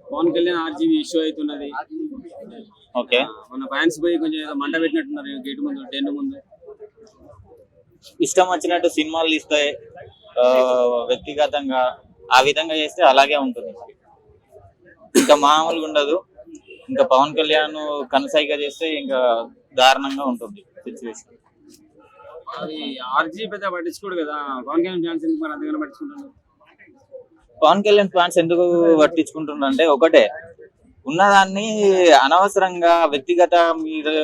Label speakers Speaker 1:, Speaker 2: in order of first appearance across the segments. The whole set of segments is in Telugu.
Speaker 1: పవన్ కళ్యాణ్ ఆర్జీబీ ఇష్యూ అవుతున్నది.
Speaker 2: ఓకే,
Speaker 1: మన ఫ్యాన్స్ పోయి కొంచెం ఏదో మంట పెట్టినట్టున్నారు గేట్ ముందు, టెంట్ ముందు.
Speaker 2: ఇష్టం వచ్చినట్టు సినిమాలు తీస్తే వ్యక్తిగతంగా ఆ విధంగా చేస్తే అలాగే ఉంటుంది. ఇంకా మామూలుగా ఉండదు. ఇంకా పవన్ కళ్యాణ్ కనసాయిగా చేస్తే ఇంకా దారుణంగా ఉంటుంది సిచ్యువేషన్.
Speaker 1: అది ఆర్జీ పెద్ద పట్టించుకోడు కదా, పవన్ కళ్యాణ్ ఫ్యాన్స్ ఎందుకు మరి అంతగానో పట్టించుకుంటారు?
Speaker 2: పవన్ కళ్యాణ్ ఫ్యాన్స్ ఎందుకు పట్టించుకుంటున్నారు అంటే ఒకటే, ఉన్నదాన్ని అనవసరంగా వ్యక్తిగత మీరు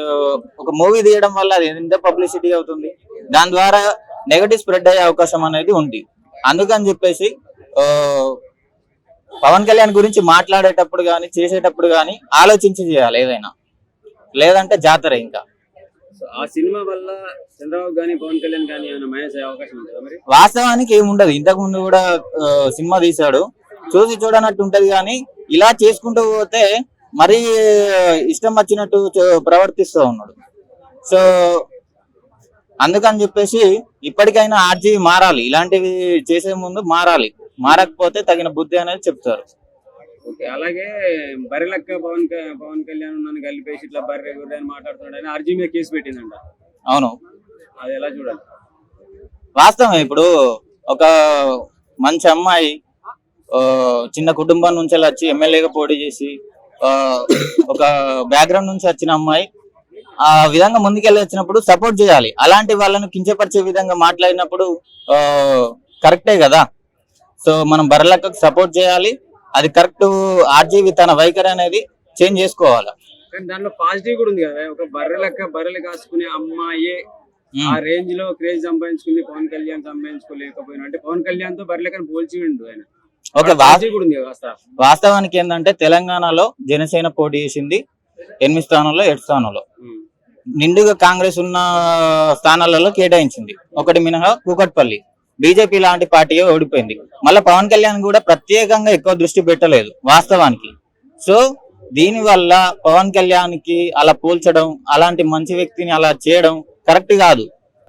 Speaker 2: ఒక మూవీ తీయడం వల్ల అది ఎంత పబ్లిసిటీ అవుతుంది, దాని ద్వారా నెగటివ్ స్ప్రెడ్ అయ్యే అవకాశం అనేది ఉంది. అందుకని చెప్పేసి పవన్ కళ్యాణ్ గురించి మాట్లాడేటప్పుడు కానీ చేసేటప్పుడు కానీ ఆలోచించి చేయాలి ఏదైనా, లేదంటే జాతర. ఇంకా
Speaker 1: ఆ సినిమా వల్ల చంద్రబాబు గానీ పవన్ కళ్యాణ్ గానీ ఏమైనా మైనస్ అయ్యే అవకాశం ఉంటుందా మరి?
Speaker 2: వాస్తవానికి ఏముండదు. ఇంతకు ముందు కూడా సినిమా తీశాడు, చూసి చూడనట్టు ఉంటది. కానీ ఇలా చేసుకుంటూ పోతే మరీ ఇష్టం వచ్చినట్టు ప్రవర్తిస్తూ ఉన్నాడు. సో అందుకని చెప్పేసి ఇప్పటికైనా ఆర్జీవి మారాలి, ఇలాంటివి చేసే ముందు మారాలి. మారకపోతే తగిన బుద్ధి అనేది చెప్తారు.
Speaker 1: ఓకే, అలాగే బర్రెలక్క పవన్ కళ్యాణ్ నన్ను కలిపేసి ఇట్లా బర్రె గుర్రె అని మాట్లాడుతున్నాడు అని ఆర్జీ మీద కేసు పెట్టిందంట.
Speaker 2: అవును,
Speaker 1: అది ఎలా చూడాలి?
Speaker 2: వాస్తవం. ఇప్పుడు ఒక మంచి అమ్మాయి చిన్న కుటుంబం నుంచి వచ్చి ఎమ్మెల్యేగా పోటీ చేసి ఒక బ్యాక్గ్రౌండ్ నుంచి వచ్చిన అమ్మాయి ఆ విధంగా ముందుకెళ్ళి వచ్చినప్పుడు సపోర్ట్ చేయాలి. అలాంటి వాళ్ళను కించపరిచే విధంగా మాట్లాడినప్పుడు కరెక్టే కదా. సో మనం బర్రెలక్కకు సపోర్ట్ చేయాలి, అది కరెక్ట్. ఆర్జీవి తన వైఖరి అనేది చేంజ్ చేసుకోవాలి.
Speaker 1: కానీ దాంట్లో పాజిటివ్ కూడా ఉంది కదా, ఒక బర్రెలు కాసుకునే అమ్మాయే ఆ రేంజ్ లో క్రేజ్ సంపాదించుకుంది, పవన్ కళ్యాణ్ సంపాదించుకోలేకపోయినా. అంటే పవన్ కళ్యాణ్ తో బర్రెలక్కని పోల్చిండు ఆయన.
Speaker 2: ఓకే, వాస్తవానికి ఏంటంటే తెలంగాణలో జనసేన పోటీ చేసింది 8 స్థానాల్లో 7 స్థానాల్లో, నిండుగా కాంగ్రెస్ ఉన్న స్థానాలలో కేటాయించింది. ఒకటి మినహా కూకట్పల్లి బీజేపీ లాంటి పార్టీ ఓడిపోయింది. మళ్ళీ పవన్ కళ్యాణ్ కూడా ప్రత్యేకంగా ఎక్కువ దృష్టి పెట్టలేదు వాస్తవానికి. సో దీని వల్ల పవన్ కళ్యాణ్ కి అలా పోల్చడం, అలాంటి మంచి వ్యక్తిని అలా చేయడం కరెక్ట్ కాదు.